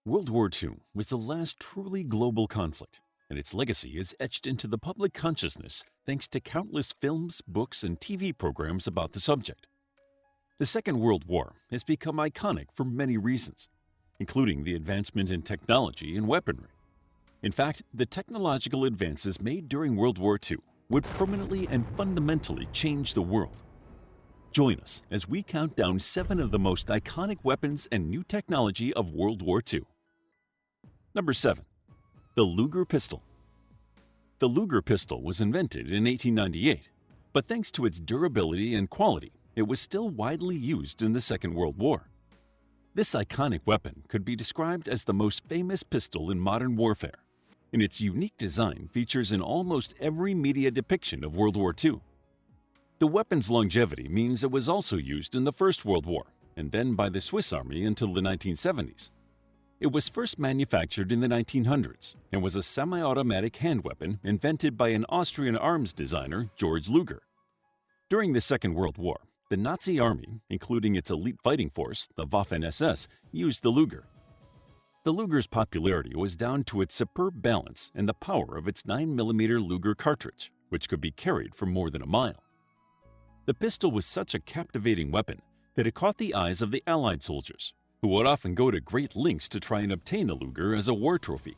World War II was the last truly global conflict, and its legacy is etched into the public consciousness thanks to countless films, books, and TV programs about the subject. The Second World War has become iconic for many reasons, including the advancement in technology and weaponry. In fact, the technological advances made during World War II would permanently and fundamentally change the world. Join us as we count down 7 of the most iconic weapons and new technology of World War II. Number 7. The Luger Pistol. The Luger Pistol was invented in 1898, but thanks to its durability and quality, it was still widely used in the Second World War. This iconic weapon could be described as the most famous pistol in modern warfare, and its unique design features in almost every media depiction of World War II. The weapon's longevity means it was also used in the First World War and then by the Swiss Army until the 1970s. It was first manufactured in the 1900s and was a semi-automatic hand weapon invented by an Austrian arms designer, George Luger. During the Second World War, the Nazi army, including its elite fighting force, the Waffen-SS, used the Luger. The Luger's popularity was down to its superb balance and the power of its 9mm Luger cartridge, which could be carried for more than a mile. The pistol was such a captivating weapon that it caught the eyes of the Allied soldiers, who would often go to great lengths to try and obtain a Luger as a war trophy.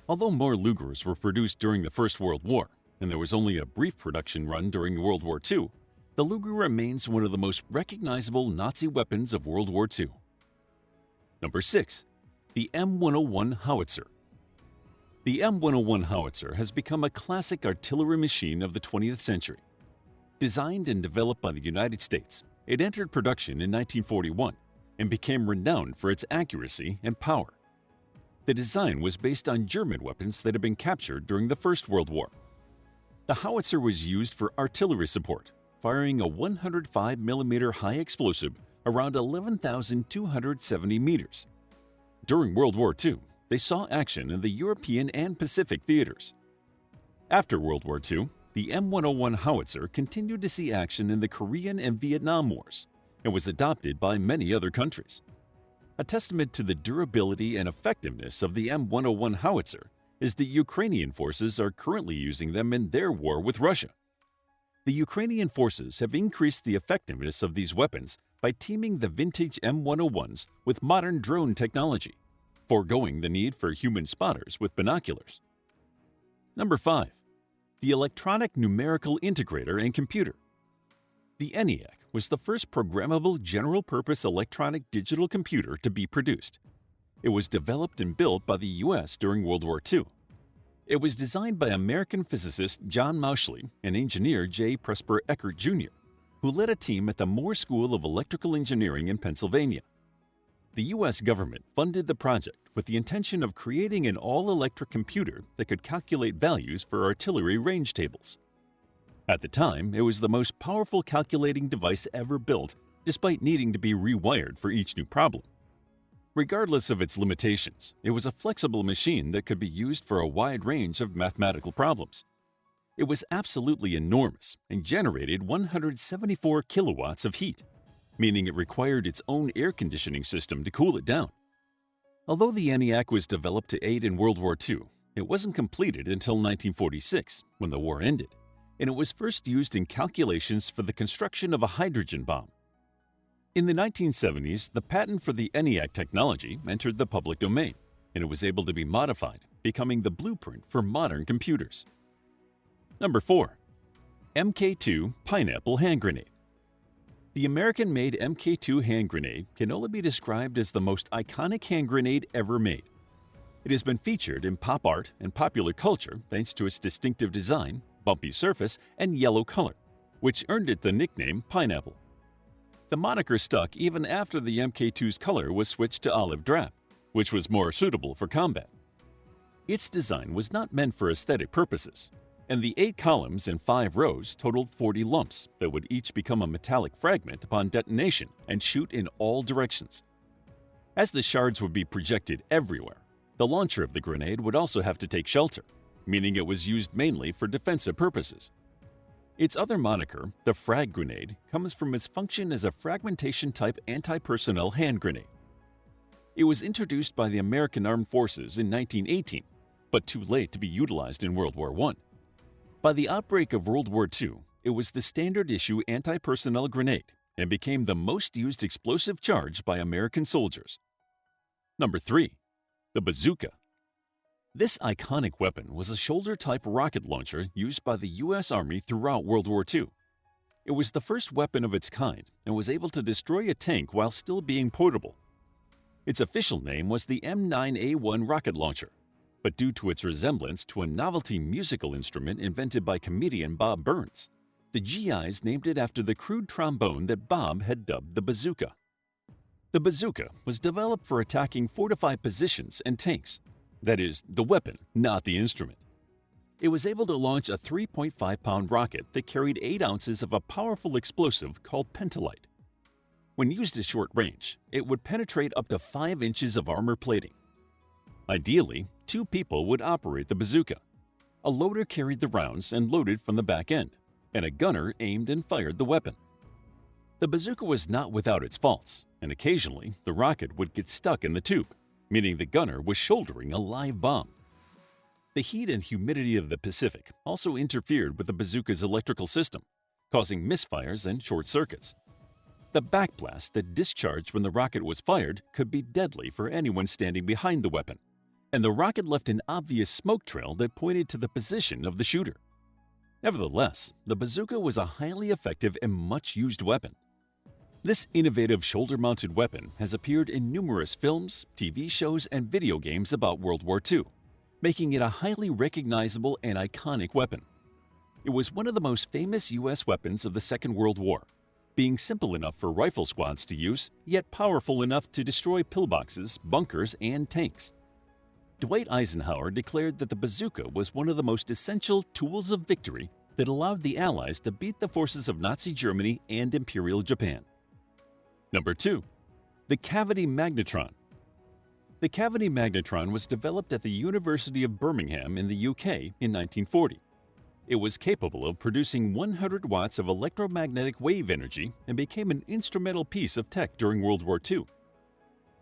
Although more Lugers were produced during the First World War, and there was only a brief production run during World War II, the Luger remains one of the most recognizable Nazi weapons of World War II. Number 6. The M101 Howitzer. The M101 Howitzer has become a classic artillery machine of the 20th century. Designed and developed by the United States, it entered production in 1941 and became renowned for its accuracy and power. The design was based on German weapons that had been captured during the First World War. The howitzer was used for artillery support, firing a 105mm high explosive around 11,270 meters. During World War II, they saw action in the European and Pacific theaters. After World War II, the M101 Howitzer continued to see action in the Korean and Vietnam Wars and was adopted by many other countries. A testament to the durability and effectiveness of the M101 Howitzer is the Ukrainian forces are currently using them in their war with Russia. The Ukrainian forces have increased the effectiveness of these weapons by teaming the vintage M101s with modern drone technology, foregoing the need for human spotters with binoculars. Number 5. The Electronic Numerical Integrator and Computer. The ENIAC was the first programmable general-purpose electronic digital computer to be produced. It was developed and built by the U.S. during World War II. It was designed by American physicist John Mauchly and engineer J. Presper Eckert Jr., who led a team at the Moore School of Electrical Engineering in Pennsylvania. The U.S. government funded the project with the intention of creating an all-electric computer that could calculate values for artillery range tables. At the time, it was the most powerful calculating device ever built, despite needing to be rewired for each new problem. Regardless of its limitations, it was a flexible machine that could be used for a wide range of mathematical problems. It was absolutely enormous and generated 174 kilowatts of heat, meaning it required its own air conditioning system to cool it down. Although the ENIAC was developed to aid in World War II, it wasn't completed until 1946, when the war ended, and it was first used in calculations for the construction of a hydrogen bomb. In the 1970s, the patent for the ENIAC technology entered the public domain, and it was able to be modified, becoming the blueprint for modern computers. Number 4. MK2 Pineapple Hand Grenade. The American-made MK2 hand grenade can only be described as the most iconic hand grenade ever made. It has been featured in pop art and popular culture thanks to its distinctive design, bumpy surface, and yellow color, which earned it the nickname Pineapple. The moniker stuck even after the MK2's color was switched to olive drab, which was more suitable for combat. Its design was not meant for aesthetic purposes, and the 8 columns and 5 rows totaled 40 lumps that would each become a metallic fragment upon detonation and shoot in all directions. As the shards would be projected everywhere, the launcher of the grenade would also have to take shelter, meaning it was used mainly for defensive purposes. Its other moniker, the frag grenade, comes from its function as a fragmentation-type anti-personnel hand grenade. It was introduced by the American Armed Forces in 1918, but too late to be utilized in World War I. By the outbreak of World War II, it was the standard issue anti-personnel grenade and became the most used explosive charge by American soldiers. Number 3. The Bazooka. This iconic weapon was a shoulder-type rocket launcher used by the U.S. Army throughout World War II. It was the first weapon of its kind and was able to destroy a tank while still being portable. Its official name was the M101 rocket launcher, but due to its resemblance to a novelty musical instrument invented by comedian Bob Burns, the GIs named it after the crude trombone that Bob had dubbed the Bazooka. The Bazooka was developed for attacking fortified positions and tanks. That is, the weapon, not the instrument. It was able to launch a 3.5-pound rocket that carried 8 ounces of a powerful explosive called pentalite. When used at short range, it would penetrate up to 5 inches of armor plating. Ideally, 2 people would operate the bazooka. A loader carried the rounds and loaded from the back end, and a gunner aimed and fired the weapon. The bazooka was not without its faults, and occasionally the rocket would get stuck in the tube, meaning the gunner was shouldering a live bomb. The heat and humidity of the Pacific also interfered with the bazooka's electrical system, causing misfires and short circuits. The backblast that discharged when the rocket was fired could be deadly for anyone standing behind the weapon, and the rocket left an obvious smoke trail that pointed to the position of the shooter. Nevertheless, the bazooka was a highly effective and much-used weapon. This innovative shoulder-mounted weapon has appeared in numerous films, TV shows, and video games about World War II, making it a highly recognizable and iconic weapon. It was one of the most famous U.S. weapons of the Second World War, being simple enough for rifle squads to use, yet powerful enough to destroy pillboxes, bunkers, and tanks. Dwight Eisenhower declared that the bazooka was one of the most essential tools of victory that allowed the Allies to beat the forces of Nazi Germany and Imperial Japan. Number 2. The Cavity Magnetron. The Cavity Magnetron was developed at the University of Birmingham in the UK in 1940. It was capable of producing 100 watts of electromagnetic wave energy and became an instrumental piece of tech during World War II.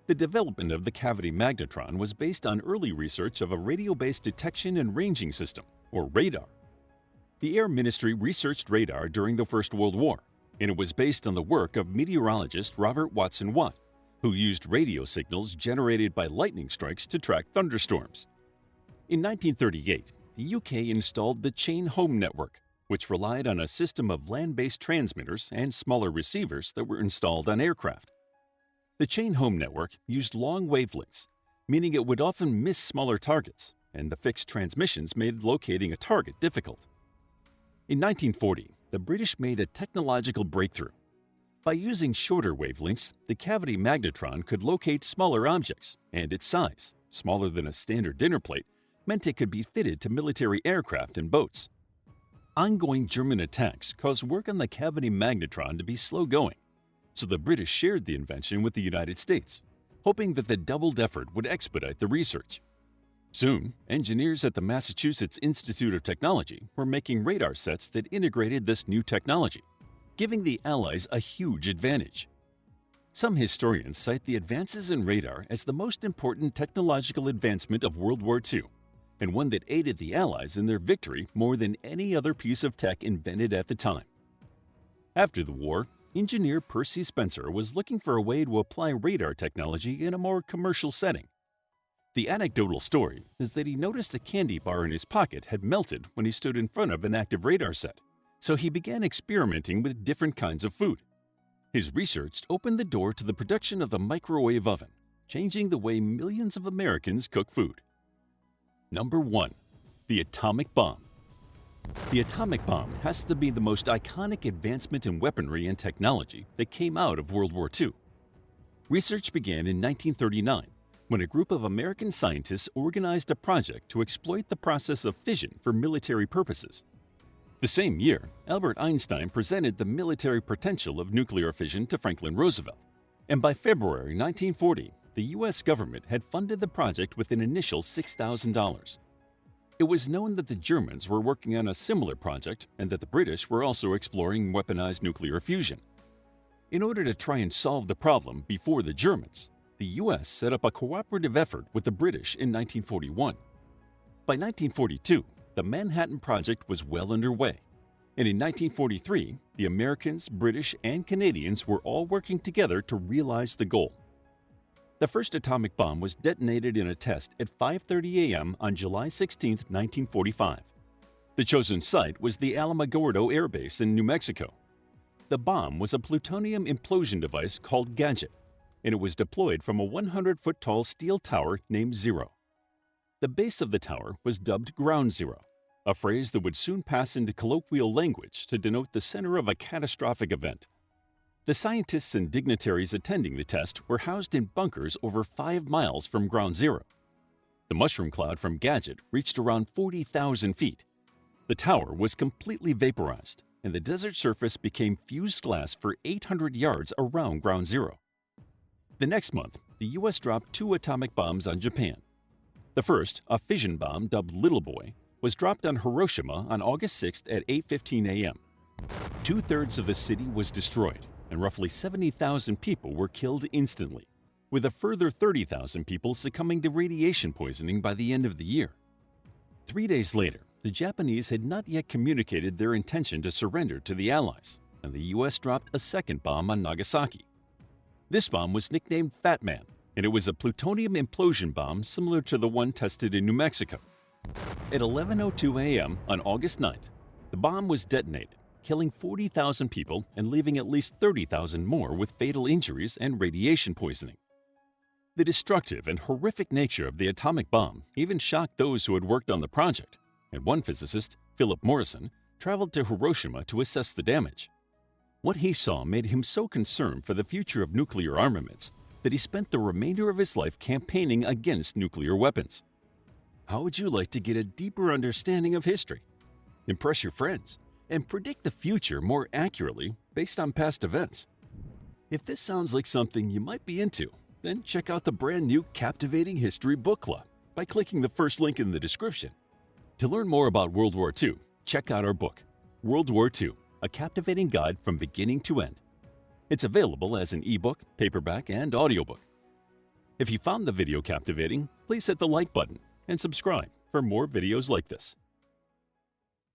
The development of the Cavity Magnetron was based on early research of a radio-based detection and ranging system, or radar. The Air Ministry researched radar during the First World War, and it was based on the work of meteorologist Robert Watson Watt, who used radio signals generated by lightning strikes to track thunderstorms. In 1938, the UK installed the Chain Home Network, which relied on a system of land-based transmitters and smaller receivers that were installed on aircraft. The Chain Home Network used long wavelengths, meaning it would often miss smaller targets, and the fixed transmissions made locating a target difficult. In 1940, the British made a technological breakthrough. By using shorter wavelengths, the Cavity Magnetron could locate smaller objects, and its size, smaller than a standard dinner plate, meant it could be fitted to military aircraft and boats. Ongoing German attacks caused work on the Cavity Magnetron to be slow-going, so the British shared the invention with the United States, hoping that the doubled effort would expedite the research. Soon, engineers at the Massachusetts Institute of Technology were making radar sets that integrated this new technology, giving the Allies a huge advantage. Some historians cite the advances in radar as the most important technological advancement of World War II, and one that aided the Allies in their victory more than any other piece of tech invented at the time. After the war, engineer Percy Spencer was looking for a way to apply radar technology in a more commercial setting. The anecdotal story is that he noticed a candy bar in his pocket had melted when he stood in front of an active radar set, so he began experimenting with different kinds of food. His research opened the door to the production of the microwave oven, changing the way millions of Americans cook food. Number 1. The Atomic Bomb. The atomic bomb has to be the most iconic advancement in weaponry and technology that came out of World War II. Research began in 1939 when a group of American scientists organized a project to exploit the process of fission for military purposes. The same year, Albert Einstein presented the military potential of nuclear fission to Franklin Roosevelt, and by February 1940, the U.S. government had funded the project with an initial $6,000. It was known that the Germans were working on a similar project and that the British were also exploring weaponized nuclear fusion. In order to try and solve the problem before the Germans, the US set up a cooperative effort with the British in 1941. By 1942, the Manhattan Project was well underway, and in 1943, the Americans, British, and Canadians were all working together to realize the goal. The first atomic bomb was detonated in a test at 5:30 a.m. on July 16, 1945. The chosen site was the Alamogordo Air Base in New Mexico. The bomb was a plutonium implosion device called Gadget, and it was deployed from a 100-foot-tall steel tower named Zero. The base of the tower was dubbed Ground Zero, a phrase that would soon pass into colloquial language to denote the center of a catastrophic event. The scientists and dignitaries attending the test were housed in bunkers over 5 miles from Ground Zero. The mushroom cloud from Gadget reached around 40,000 feet. The tower was completely vaporized, and the desert surface became fused glass for 800 yards around Ground Zero. The next month, the U.S. dropped 2 atomic bombs on Japan. The first, a fission bomb dubbed Little Boy, was dropped on Hiroshima on August 6 at 8:15 a.m. 2/3 of the city was destroyed, and roughly 70,000 people were killed instantly, with a further 30,000 people succumbing to radiation poisoning by the end of the year. 3 days later, the Japanese had not yet communicated their intention to surrender to the Allies, and the U.S. dropped a second bomb on Nagasaki. This bomb was nicknamed Fat Man, and it was a plutonium implosion bomb similar to the one tested in New Mexico. At 11:02 a.m. on August 9th, the bomb was detonated, killing 40,000 people and leaving at least 30,000 more with fatal injuries and radiation poisoning. The destructive and horrific nature of the atomic bomb even shocked those who had worked on the project, and one physicist, Philip Morrison, traveled to Hiroshima to assess the damage. What he saw made him so concerned for the future of nuclear armaments that he spent the remainder of his life campaigning against nuclear weapons. How would you like to get a deeper understanding of history, impress your friends, and predict the future more accurately based on past events? If this sounds like something you might be into, then check out the brand new Captivating History Book Club by clicking the first link in the description. To learn more about World War II, check out our book, World War II, A Captivating Guide from Beginning to End. It's available as an ebook, paperback, and audiobook. If you found the video captivating, please hit the like button and subscribe for more videos like this.